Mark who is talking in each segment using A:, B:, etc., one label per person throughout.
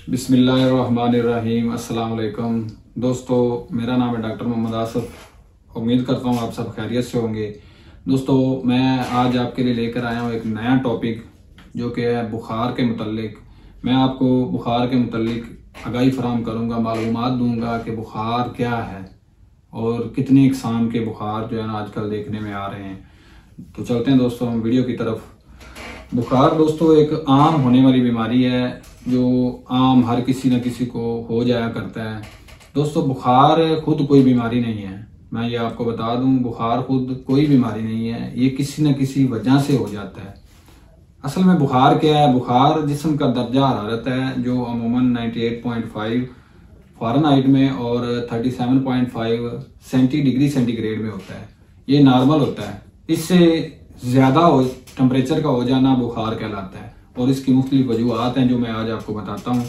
A: बिस्मिल्लाहिर्रहमानिर्रहीम। अस्सलाम वालेकुम दोस्तों, मेरा नाम है डॉक्टर मोहम्मद आसिफ। उम्मीद करता हूँ आप सब खैरियत से होंगे। दोस्तों, मैं आज आपके लिए लेकर आया हूँ एक नया टॉपिक जो कि है बुखार के मुतल्लिक। मैं आपको बुखार के मुतल्लिक आगाही फराहम करूँगा, मालूमात दूँगा कि बुखार क्या है और कितनी इकसाम के बुखार जो है ना आजकल देखने में आ रहे हैं। तो चलते हैं दोस्तों हम वीडियो की तरफ। बुखार दोस्तों एक आम होने वाली बीमारी है जो आम हर किसी न किसी को हो जाया करता है। दोस्तों, बुखार खुद कोई बीमारी नहीं है। मैं ये आपको बता दूं, बुखार खुद कोई बीमारी नहीं है, ये किसी न किसी वजह से हो जाता है। असल में बुखार क्या है? बुखार जिस्म का दर्जा हरारत है जो अमूमन 98.5 फ़ारेनहाइट में और 37.5 डिग्री सेंटीग्रेड में होता है। ये नॉर्मल होता है। इससे ज़्यादा टेम्परेचर का हो जाना बुखार कहलाता है और इसकी मुख्तलिफ वजूहत हैं जो मैं आज आपको बताता हूँ।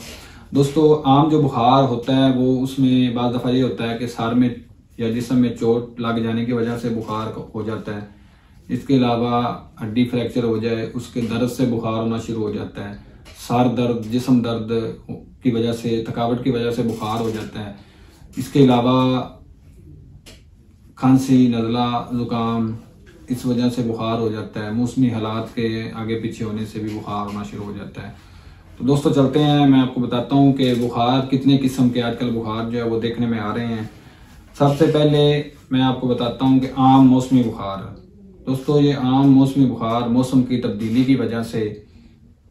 A: दोस्तों, आम जो बुखार होता है वो उसमें बाज़ दफ़ा ये होता है कि सर में या जिस्म में चोट लग जाने की वजह से बुखार हो जाता है। इसके अलावा हड्डी फ्रैक्चर हो जाए उसके दर्द से बुखार होना शुरू हो जाता है। सर दर्द, जिस्म दर्द की वजह से, थकावट की वजह से बुखार हो जाता है। इसके अलावा खांसी, नज़ला, ज़ुकाम, इस वजह से बुखार हो जाता है। मौसमी हालात के आगे पीछे होने से भी बुखार होना शुरू हो जाता है। तो दोस्तों चलते हैं, मैं आपको बताता हूँ कि बुखार कितने किस्म के आजकल बुखार जो है वो देखने में आ रहे हैं। सबसे पहले मैं आपको बताता हूँ कि आम मौसमी बुखार। दोस्तों, ये आम मौसमी बुखार मौसम की तब्दीली की वजह से,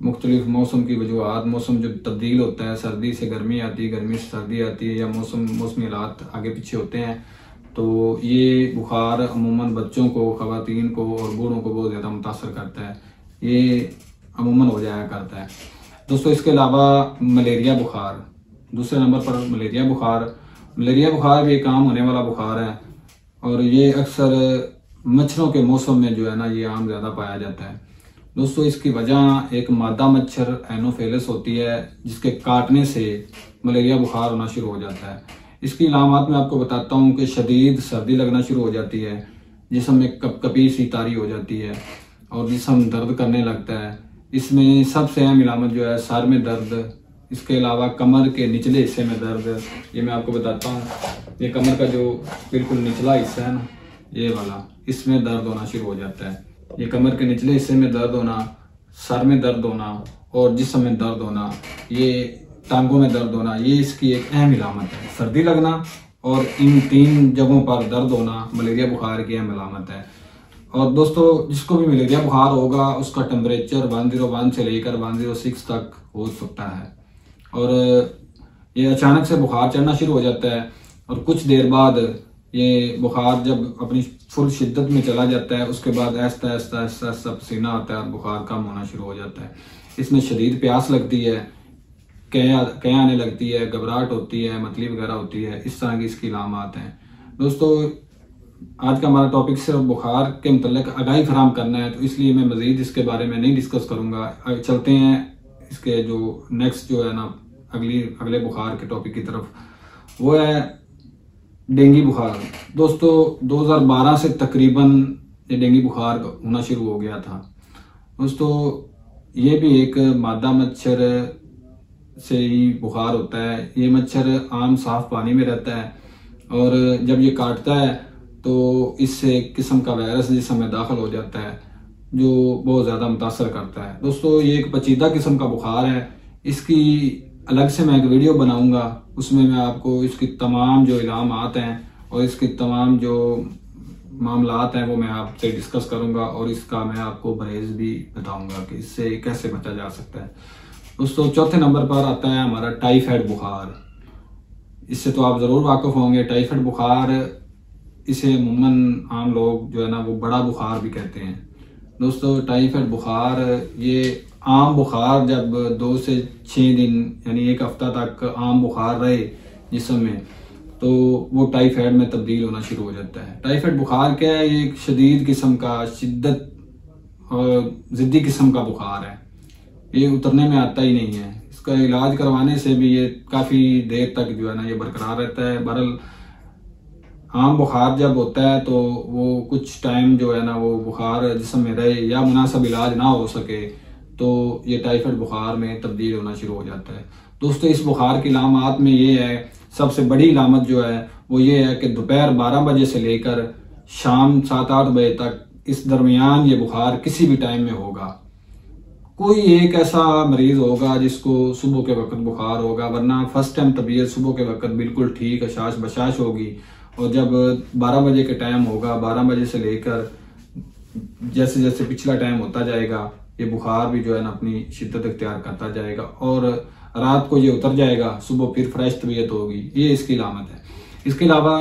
A: मुख्तलिफ मौसम की वजूहत, मौसम जो तब्दील होता है, सर्दी से गर्मी आती है, गर्मी से सर्दी आती है, या मौसमी हालात आगे पीछे होते हैं, तो ये बुखार अमूमन बच्चों को, ख़वातीन को और बूढ़ों को बहुत ज़्यादा मुतासर करता है। ये अमूमन हो जाया करता है। दोस्तों, इसके अलावा मलेरिया बुखार, दूसरे नंबर पर मलेरिया बुखार। मलेरिया बुखार भी एक आम होने वाला बुखार है और ये अक्सर मच्छरों के मौसम में जो है ना ये आम ज़्यादा पाया जाता है। दोस्तों, इसकी वजह एक मादा मच्छर एनोफेलस होती है जिसके काटने से मलेरिया बुखार होना शुरू हो जाता है। इसकी अलामत मैं आपको बताता हूँ कि शदीद सर्दी लगना शुरू हो जाती है, जिस्म में कपकपी सी तारी हो जाती है और जिस्म दर्द करने लगता है। इसमें सबसे अहम अलामत जो है सर में दर्द, इसके अलावा कमर के निचले हिस्से में दर्द। ये मैं आपको बताता हूँ, ये कमर का जो बिल्कुल निचला हिस्सा है ना, ये वाला, इसमें दर्द होना शुरू हो जाता है। ये कमर के निचले हिस्से में दर्द होना, सर में दर्द होना और जिस्म में दर्द होना, ये टांगों में दर्द होना, ये इसकी एक अहम अलामत है। सर्दी लगना और इन तीन जगहों पर दर्द होना मलेरिया बुखार की अहम अलामत है। और दोस्तों, जिसको भी मलेरिया बुखार होगा उसका टेम्परेचर 101 से लेकर 106 तक हो सकता है और ये अचानक से बुखार चढ़ना शुरू हो जाता है और कुछ देर बाद ये बुखार जब अपनी फुल शिद्दत में चला जाता है उसके बाद ऐसा ऐसा ऐसा ऐसा पसीना आता है और बुखार कम होना शुरू हो जाता है। इसमें शदीद प्यास लगती है, कै आने लगती है, घबराहट होती है, मतली वगैरह होती है। इस तरह की इसकी अलामत हैं। दोस्तों, आज का हमारा टॉपिक सिर्फ बुखार के मतलब आगाही फराहम करना है, तो इसलिए मैं मज़ीद इसके बारे में नहीं डिस्कस करूँगा। चलते हैं इसके जो नेक्स्ट जो है ना अगले बुखार के टॉपिक की तरफ, वो है डेंगू बुखार। दोस्तों, 2012 से तकरीबन ये डेंगू बुखार होना शुरू हो गया था। दोस्तों, ये भी एक मादा मच्छर से ही बुखार होता है। ये मच्छर आम साफ पानी में रहता है और जब ये काटता है तो इससे एक किस्म का वायरस जिस्म में दाखिल हो जाता है जो बहुत ज़्यादा मुतासर करता है। दोस्तों, ये एक पेचीदा किस्म का बुखार है। इसकी अलग से मैं एक वीडियो बनाऊंगा, उसमें मैं आपको इसकी तमाम जो इलामात हैं और इसकी तमाम जो मामलात हैं वो मैं आपसे डिस्कस करूंगा और इसका मैं आपको परहेज़ भी बताऊंगा कि इससे कैसे बचा जा सकता है। दोस्तों, चौथे नंबर पर आता है हमारा टाइफाइड बुखार। इससे तो आप ज़रूर वाकिफ़ होंगे। टाइफाइड बुखार, इसे अमूमन आम लोग जो है ना वो बड़ा बुखार भी कहते हैं। दोस्तों, टाइफाइड बुखार ये आम बुखार जब 2 से 6 दिन यानी एक हफ्ता तक आम बुखार रहे जिस्म में, तो वो टाइफाइड में तब्दील होना शुरू हो जाता है। टाइफाइड बुखार क्या है? ये एक शदीद किस्म का, शिद्दत और ज़िद्दी किस्म का बुखार है। ये उतरने में आता ही नहीं है। इसका इलाज करवाने से भी ये काफ़ी देर तक जो है ना ये बरकरार रहता है। बहरहाल आम बुखार जब होता है तो वो कुछ टाइम जो है ना वो बुखार जिस्म में रहे या मुनासिब इलाज ना हो सके तो ये टाइफाइड बुखार में तब्दील होना शुरू हो जाता है। दोस्तों इस बुखार की लामात में ये है, सबसे बड़ी लामत जो है वो ये है कि दोपहर 12 बजे से लेकर शाम 7-8 बजे तक, इस दरमियान ये बुखार किसी भी टाइम में होगा। कोई एक ऐसा मरीज होगा जिसको सुबह के वक्त बुखार होगा, वरना फर्स्ट टाइम तबीयत सुबह के वक्त बिल्कुल ठीक अशाश बशाश होगी। और जब 12 बजे के टाइम होगा, 12 बजे से लेकर जैसे जैसे पिछला टाइम होता जाएगा, ये बुखार भी जो है ना अपनी शिद्दत इख्तियार करता जाएगा और रात को ये उतर जाएगा, सुबह फिर फ्रेश तबीयत होगी। ये इसकी लामत है। इसके अलावा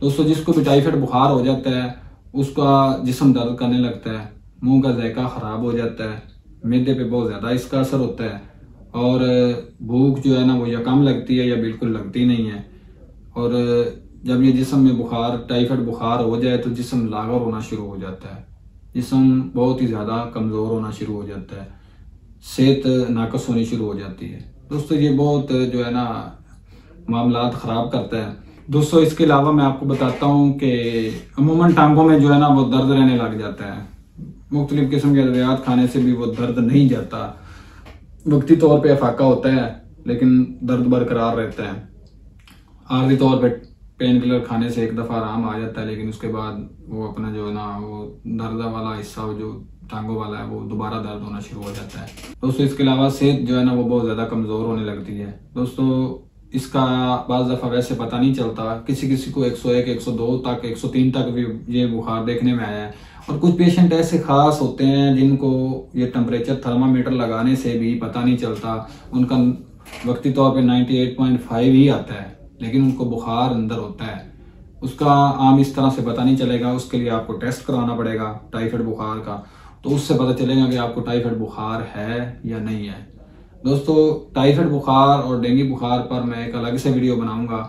A: दोस्तों जिसको भी टाइफाइड बुखार हो जाता है उसका जिस्म दर्द करने लगता है, मुंह का जायका खराब हो जाता है, मैदे पे बहुत ज़्यादा इसका असर होता है और भूख जो है ना वो या कम लगती है या बिल्कुल लगती नहीं है। और जब ये जिस्म में बुखार टाइफाइड बुखार हो जाए तो जिस्म लागर होना शुरू हो जाता है, जिस्म बहुत ही ज़्यादा कमज़ोर होना शुरू हो जाता है, सेहत नाकस होनी शुरू हो जाती है। दोस्तों ये बहुत जो है ना मामलात ख़राब करता है। दोस्तों इसके अलावा मैं आपको बताता हूँ कि अमूमन टांगों में जो है ना वो दर्द रहने लग जाता है। मुख्तलिफ किस्म के अद्वियात खाने से भी वो दर्द नहीं जाता, वक्ती तौर पे अफाका होता है लेकिन दर्द बरकरार रहता है। आर्जी तौर पे पेन किलर खाने से एक दफ़ा आराम आ जाता है, लेकिन उसके बाद वो अपना जो है ना वो दर्द वाला हिस्सा जो टांगों वाला है वो दोबारा दर्द होना शुरू हो जाता है। दोस्तों इसके अलावा सेहत जो है ना वो बहुत ज़्यादा कमज़ोर होने लगती है। दोस्तों इसका बाज़ दफ़ा वैसे पता नहीं चलता, किसी किसी को 101, 102 तक, 103 तक भी ये बुखार देखने में आया है। और कुछ पेशेंट ऐसे खास होते हैं जिनको ये टेम्परेचर थर्मामीटर लगाने से भी पता नहीं चलता, उनका वक्ती तौर पे 98.5 ही आता है लेकिन उनको बुखार अंदर होता है। उसका आम इस तरह से पता नहीं चलेगा, उसके लिए आपको टेस्ट कराना पड़ेगा टाइफाइड बुखार का, तो उससे पता चलेगा कि आपको टाइफाइड बुखार है या नहीं है। दोस्तों टाइफाइड बुखार और डेंगू बुखार पर मैं एक अलग से वीडियो बनाऊंगा,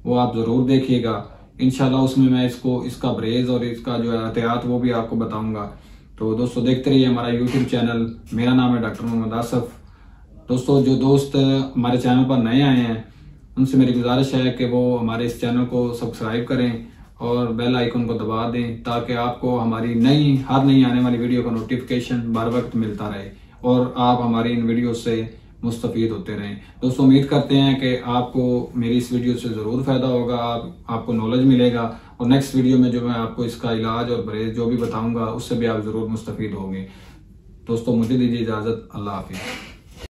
A: वो आप ज़रूर देखिएगा इंशाल्लाह। उसमें मैं इसका परहेज और इसका जो है एहतियात वो भी आपको बताऊंगा। तो दोस्तों देखते रहिए हमारा यूट्यूब चैनल। मेरा नाम है डॉक्टर मोहम्मद आसफ। दोस्तों जो दोस्त हमारे चैनल पर नए आए हैं उनसे मेरी गुजारिश है कि वो हमारे इस चैनल को सब्सक्राइब करें और बेल आइकन को दबा दें ताकि आपको हमारी हर नई आने वाली वीडियो का नोटिफिकेशन बर वक्त मिलता रहे और आप हमारी इन वीडियो से मुस्तफ़ीद होते रहें। दोस्तों उम्मीद करते हैं कि आपको मेरी इस वीडियो से ज़रूर फ़ायदा होगा, आपको नॉलेज मिलेगा और नेक्स्ट वीडियो में जो मैं आपको इसका इलाज और परहेज जो भी बताऊंगा उससे भी आप ज़रूर मुस्तफ़ीद होंगे। दोस्तों मुझे दीजिए इजाज़त। अल्लाह हाफिज़।